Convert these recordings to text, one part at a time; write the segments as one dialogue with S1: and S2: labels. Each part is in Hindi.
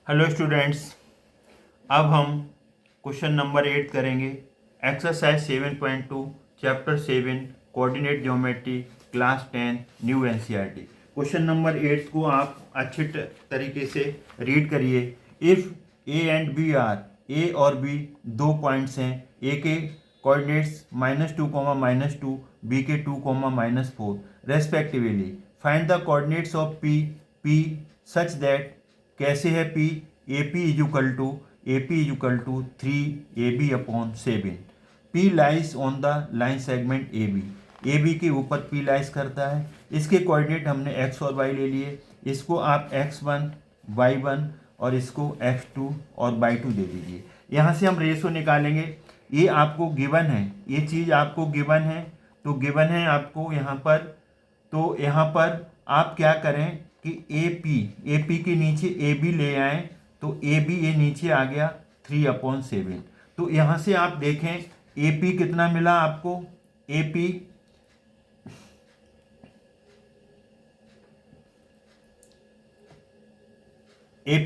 S1: हेलो स्टूडेंट्स, अब हम क्वेश्चन नंबर 8 करेंगे। Exercise 7.2 chapter 7 coordinate geometry class 10 new NCERT. Question number 8 को आप अच्छे तरीके से रीड करिए। If A and B are, A और बी दो पॉइंट्स हैं, ए के कोऑर्डिनेट्स -2, बी के 2, -4 respectively, find the coordinates of P P such that. कैसे है P? A P is equal to 3AB/7। P lies on the line segment A B के ऊपर पी लाइज करता है। इसके कोऑर्डिनेट हमने एक्स और वाई ले लिए। इसको आप x1 y1 और इसको x2 और y2 दे दीजिए। यहाँ से हम रेशो निकालेंगे। ये आपको गिवन है, ये चीज़ आपको गिवन है, तो गिवन है आपको यहाँ पर। तो यहाँ पर आप क्या करें कि ए पी के नीचे ए बी ले आएँ, तो ए बी ये नीचे आ गया 3/7। तो यहाँ से आप देखें ए पी कितना मिला आपको। ए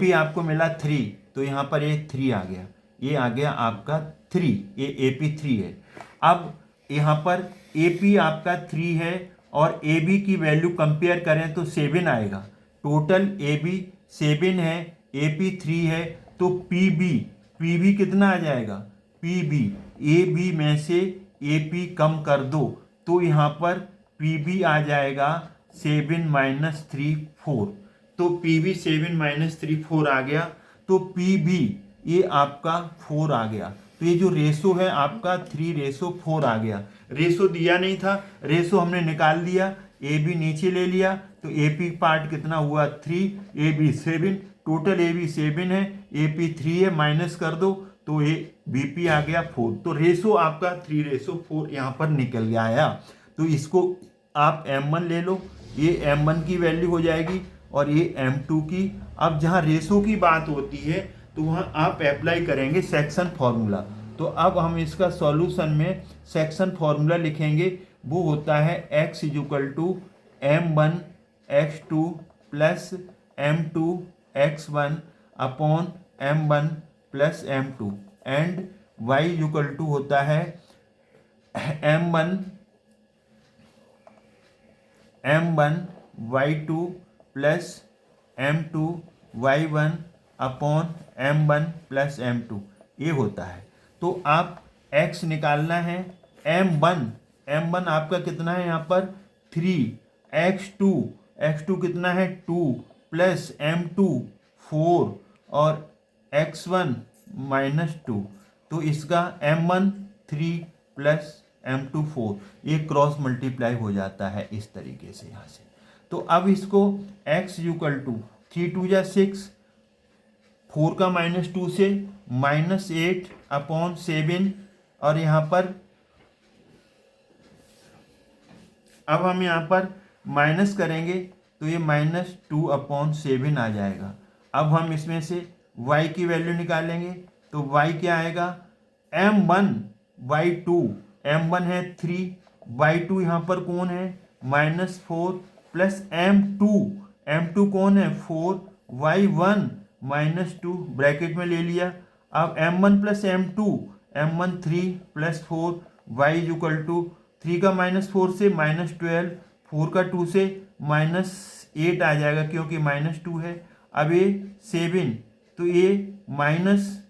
S1: पी आपको मिला 3, तो यहाँ पर ये 3 आ गया, ये आ गया आपका 3, ये ए पी 3 है। अब यहाँ पर ए पी आपका 3 है और ए बी की वैल्यू कंपेयर करें तो 7 आएगा। टोटल ए बी 7 है, ए पी 3 है, तो पी बी कितना आ जाएगा? पी बी, ए बी में से ए पी कम कर दो, तो यहाँ पर पी बी आ जाएगा 7 - 3 4। तो पी बी 7 - 3 4 आ गया, तो पी बी ये आपका 4 आ गया। तो ये जो रेशो है आपका 3:4 आ गया। रेशो दिया नहीं था, रेशो हमने निकाल दिया। ए बी नीचे ले लिया, तो ए पी पार्ट कितना हुआ 3, A B 7, total A B 7 है, ए पी 3 है, माइनस कर दो तो ये बी पी आ गया 4। तो रेशो आपका 3:4 यहाँ पर निकल गया आया। तो इसको आप m1 ले लो, ये m1 की वैल्यू हो जाएगी और ये m2 की। अब जहाँ रेशो की बात होती है तो वहाँ आप अप्लाई करेंगे सेक्शन फॉर्मूला। तो अब हम इसका सॉल्यूशन में सेक्शन फॉर्मूला लिखेंगे, वो होता है x = m1 x2 + m2 x1 upon m1 + m2 and y = होता है m1 y2 + m2 y1 upon m1 + m2, ये होता है। तो आप x निकालना है। m1 आपका कितना है यहाँ पर 3, x2 कितना है 2 + m2 4 और x1 -2। तो इसका m1 3 + m2 4, ये क्रॉस मल्टीप्लाई हो जाता है इस तरीके से यहाँ से। तो अब इसको x = 3 2 जा 6, 4 का -2 से -8/7, और यहाँ पर अब हम यहाँ पर माइनस करेंगे तो ये -2/7 आ जाएगा। अब हम इसमें से y की वैल्यू निकालेंगे, तो y क्या आएगा m1 y2 है 3, y2 यहाँ पर कौन है -4 + m2 कौन है 4, y1 -2 ब्रैकेट में ले लिया। अब m1 + m2 3 + 4, y = 3 का -4 से -12, 4 का 2 से -8 आ जाएगा क्योंकि -2 है। अब ये 7, तो ये -12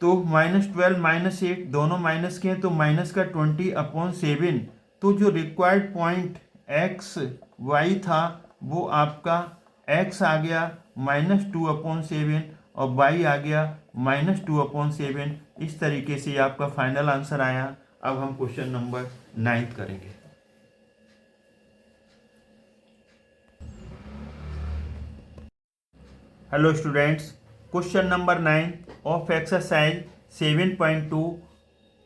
S1: -8 दोनों माइनस के हैं, तो माइनस का 20/7। तो जो रिक्वायर्ड पॉइंट एक्स वाई था वो आपका x आ गया -2/7 और y आ गया -2/7। इस तरीके से आपका फाइनल आंसर आया। अब हम क्वेश्चन नंबर 9 करेंगे। Hello students, question number 9 of exercise 7.2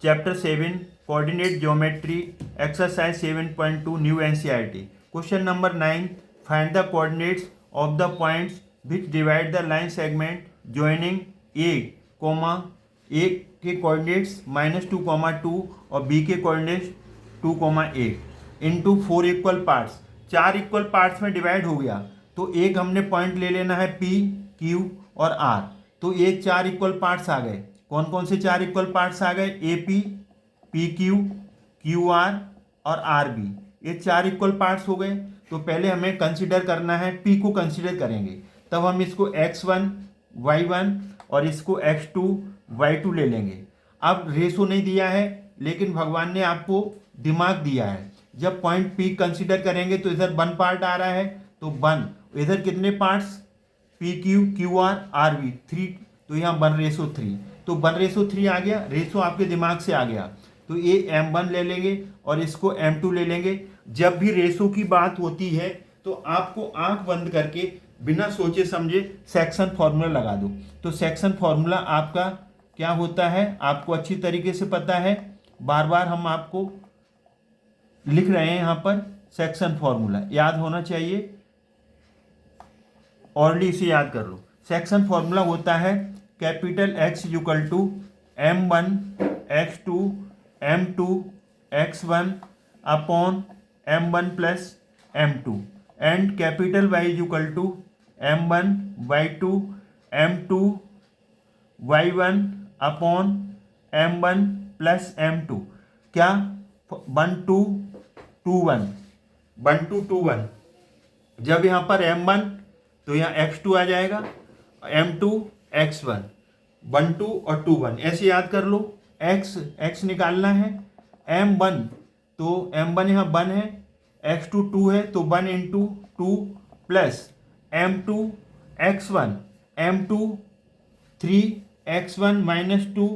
S1: chapter 7 coordinate geometry exercise 7.2 new NCERT. Question number 9, find the coordinates of the points which divide the line segment joining A के कोऑर्डिनेट्स -2, और बी के coordinates 2, 8 into 4 equal parts. 4 equal parts में डिवाइड हो गया, तो एक हमने पॉइंट ले लेना है P, Q और R। तो ये 4 इक्वल पार्ट्स आ गए। कौन कौन से 4 इक्वल पार्ट्स आ गए? AP, PQ, QR और RB। ये 4 इक्वल पार्ट्स हो गए। तो पहले हमें कंसीडर करना है, P को कंसीडर करेंगे, तब हम इसको X1, Y1 और इसको X2, Y2 ले लेंगे। अब रेशो नहीं दिया है, लेकिन भगवान ने आपको दिमाग दिया है। जब पॉइंट P कंसीडर करेंगे तो इधर 1 पार्ट आ रहा है, तो 1, इधर कितने पार्ट्स? PQ, QR, RB 3, तो यहाँ 1:3। तो 1:3 आ गया, रेशो आपके दिमाग से आ गया। तो ये M1 ले लेंगे और इसको M2 ले लेंगे। जब भी रेशो की बात होती है तो आपको आंख बंद करके बिना सोचे समझे सेक्शन फॉर्मूला लगा दो। तो सेक्शन फॉर्मूला आपका क्या होता है आपको अच्छी तरीके से पता है, बार बार हम आपको लिख रहे हैं यहाँ पर। सेक्शन फॉर्मूला याद होना चाहिए, ऑलरेडी इसे याद कर लो। सेक्शन फॉर्मूला होता है capital X equal to M1 X2 M2 X1 upon M1 plus M2 and capital Y equal to M1 Y2 M2 Y1 upon M1 plus M2। क्या? 1 2 2 1, 1 2 2 1। जब यहाँ पर M1 तो यहाँ X2 आ जाएगा, M2 X1, 1 2 और 2 1, ऐसे याद कर लो। X निकालना है। M1 तो M1 यहाँ 1 है, X2 2 है, तो 1 into 2 plus M2 X1 M2 3 X1 -2,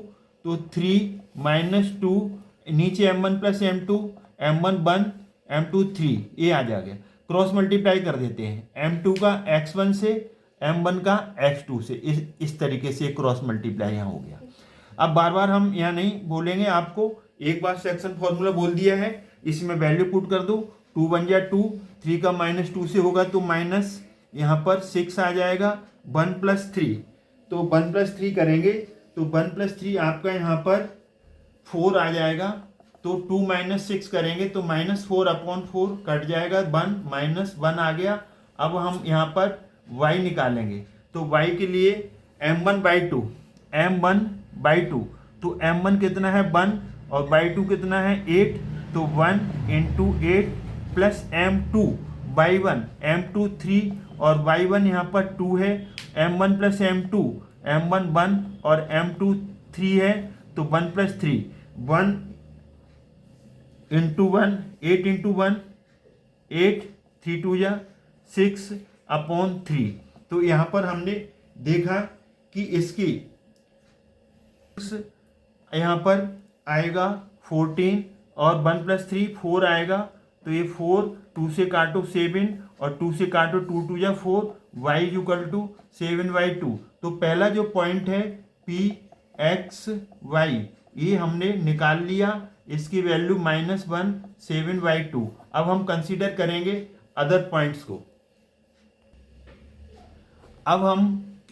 S1: तो 3 -2, नीचे M1 plus M2, M1 1 M2 3, ये आ जाएगा। क्रॉस मल्टीप्लाई कर देते हैं M2 का X1 से, M1 का X2 से, इस तरीके से क्रॉस मल्टीप्लाई यहाँ हो गया। अब बार बार हम यहाँ नहीं बोलेंगे, आपको एक बार सेक्शन फॉर्मूला बोल दिया है, इसमें वैल्यू पुट कर दो। 2 1 जा 2, 3 का -2 से होगा तो माइनस यहाँ पर 6 आ जाएगा। 1 + 3, तो 1 + 3 करेंगे तो 1 + 3 आपका यहाँ पर 4 आ जाएगा। तो 2 - 6 करेंगे तो -4/4 कट जाएगा, 1 - 1 आ गया। अब हम यहाँ पर y निकालेंगे, तो y के लिए M1/2, M1/2, तो M1 कितना है 1 और y2 कितना है 8, तो 1 × 8 प्लस M2/1, M2 3 और y1 यहाँ पर 2 है। M1 + M2, M1 1 और M2 3 है, तो 1 + 3, 1 × 1, 8 × 1 8, 3 2 जा 6/3। तो यहाँ पर हमने देखा कि इसकी यहाँ पर आएगा 14 और 1 + 3 4 आएगा, तो ये 4, 2 से काटो 7 और 2 से काटो 2 2 जा 4, y = 7/2। तो पहला जो पॉइंट है P(x, y) ये हमने निकाल लिया, इसकी वैल्यू -1 7/2। अब हम कंसीडर करेंगे अदर पॉइंट्स को। अब हम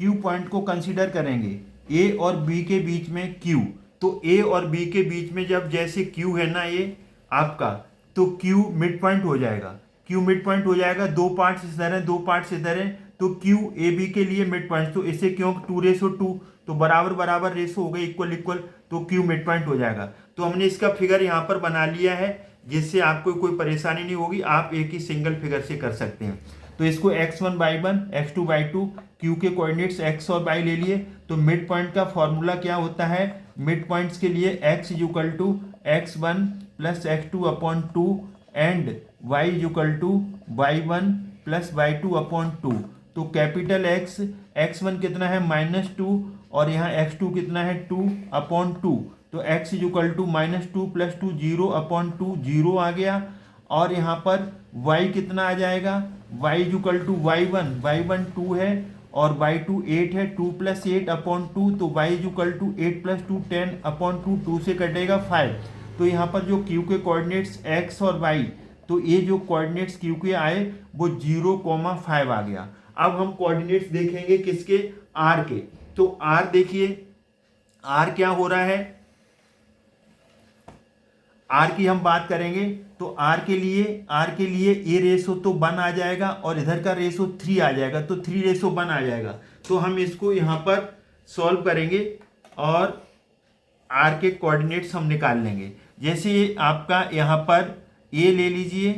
S1: Q पॉइंट को कंसीडर करेंगे, A और B के बीच में Q। तो A और B के बीच में जब जैसे Q है ना ये आपका, तो Q मिड पॉइंट हो जाएगा। Q मिड पॉइंट हो जाएगा, 2 पार्ट्स इधर हैं, 2 पार्ट्स इधर हैं, तो Q AB के लिए मिड पॉइंट, तो इसे क्यों 2:2, तो बराबर बराबर रेशो हो गई, इक्वल इक्वल, तो Q मिड पॉइंट हो जाएगा। तो हमने इसका फिगर यहाँ पर बना लिया है, जिससे आपको कोई परेशानी नहीं होगी, आप एक ही सिंगल फिगर से कर सकते हैं। तो इसको X1/1 X2/2 Q के कोऑर्डिनेट्स x और y ले लिए। तो मिड पॉइंट का फॉर्मूला क्या होता है? मिड पॉइंट्स के लिए x = x1 + x2/2 and y = y1 + y2/2। तो कैपिटल x1 कितना है -2 और यहाँ x2 कितना है 2/2। तो x = -2 + 2 0/2, 0 आ गया। और यहाँ पर y कितना आ जाएगा? y = y1 2 है और y2 8 है, 2 + 8/2, तो y = 8 + 2 10/2, 2 से कटेगा 5। तो यहाँ पर जो q के कोऑर्डिनेट्स x और y, तो ये जो कोऑर्डिनेट्स q के आए वो 0,5 आ गया। अब हम कोऑर्डिनेट्स देखेंगे किसके? r के। तो r देखिए, r क्या हो रहा है? आर की हम बात करेंगे तो आर के लिए ए रेशो तो 1 आ जाएगा और इधर का रेशो 3 आ जाएगा, तो 3:1 आ जाएगा। तो हम इसको यहाँ पर सॉल्व करेंगे और आर के कोऑर्डिनेट्स हम निकाल लेंगे। जैसे आपका यहाँ पर ए ले लीजिए,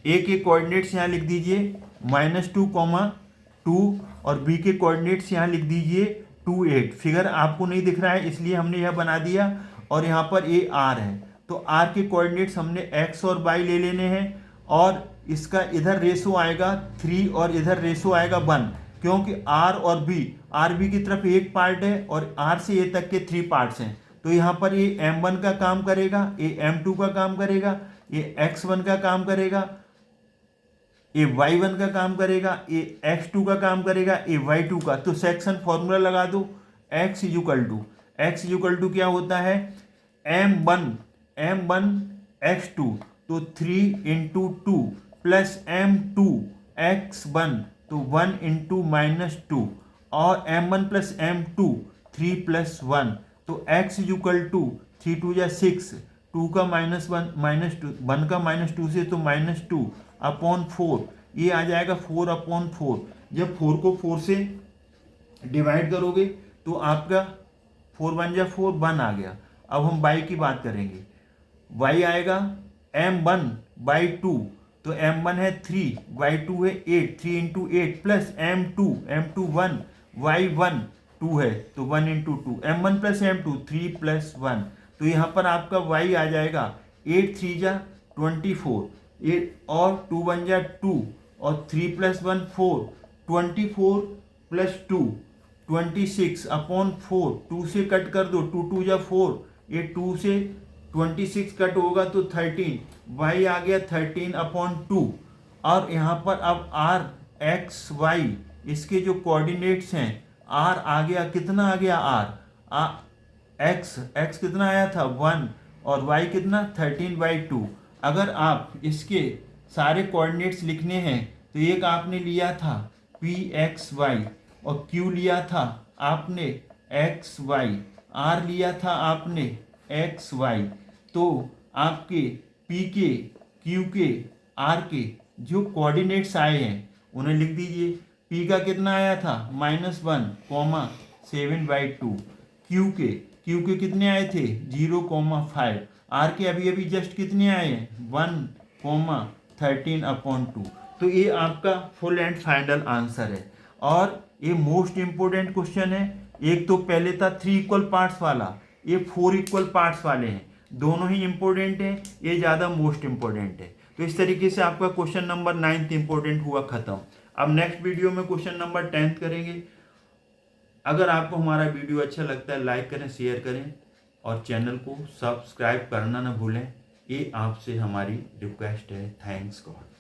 S1: ए के कोऑर्डिनेट्स यहाँ लिख दीजिए -2, और बी के कोऑर्डिनेट्स यहाँ लिख दीजिए 2, 8। फिगर आपको नहीं दिख रहा है इसलिए हमने यह बना दिया, और यहाँ पर ए आर है, तो आर के कोऑर्डिनेट्स हमने एक्स और वाई ले लेने हैं, और इसका इधर रेशो आएगा 3 और इधर रेशो आएगा 1, क्योंकि आर बी की तरफ एक पार्ट है और आर से ए तक के 3 पार्ट्स हैं। तो यहाँ पर ये M1 का काम करेगा, ये M2 का काम करेगा, ये X1 का काम करेगा, ये Y1 का काम करेगा, ये X2 का काम करेगा, ये Y2 का। तो सेक्शन फॉर्मूला लगा दो, x इक्वल टू क्या होता है, M1 X2, तो 3 × 2 प्लस M2 X1, तो 1 × -2, और M1 प्लस M2 3 + 1, तो x इक्वल टू 3 × 2 = 6, 2 का -1 1 का -2 से, तो -2/4, ये आ जाएगा 4/4। जब 4 को 4 से डिवाइड करोगे तो आपका 4 × 1 = 4, 1 आ गया। अब हम y की बात करेंगे, y आएगा M1/2, तो M1 है 3, Y2 है 8, 3 × 8 प्लस M2 1, Y1 2 है, तो 1 × 2, M1 प्लस M2 3 + 1, तो यहाँ पर आपका y आ जाएगा 8 × 3 = 24, 8 और 2 × 1 = 2, और 3 + 1 4, 24 + 2 26/4, 2 से कट कर दो, 2 × 2 = 4, ये 2 से 26 कट होगा तो 13, y आ गया 13/2। और यहाँ पर अब r x y इसके जो कोऑर्डिनेट्स हैं, r आ गया, कितना आ गया r x कितना आया था 1, और y कितना 13/2। अगर आप इसके सारे कोऑर्डिनेट्स लिखने हैं तो एक आपने लिया था pxy, और q लिया था आपने xy, r लिया था आपने xy, तो आपके p के, q के, r के जो कोऑर्डिनेट्स आए हैं उन्हें लिख दीजिए। p का कितना आया था -1, 7/2, q के कितने आए थे 0,5, r के अभी जस्ट कितने आए हैं 1, 13/2। तो ये आपका फुल एंड फाइनल आंसर है, और ये मोस्ट इंपोर्टेंट क्वेश्चन है। एक तो पहले था 3 इक्वल पार्ट्स वाला, ये 4 इक्वल पार्ट्स वाले हैं, दोनों ही इंपॉर्टेंट हैं, ये ज़्यादा मोस्ट इंपॉर्टेंट है। तो इस तरीके से आपका क्वेश्चन नंबर 9 इंपॉर्टेंट हुआ खत्म। अब नेक्स्ट वीडियो में क्वेश्चन नंबर 10 करेंगे। अगर आपको हमारा वीडियो अच्छा लगता है लाइक करें, शेयर करें, और चैनल को सब्सक्राइब करना ना भूलें। ये आपसे हमारी रिक्वेस्ट है। Thanks God.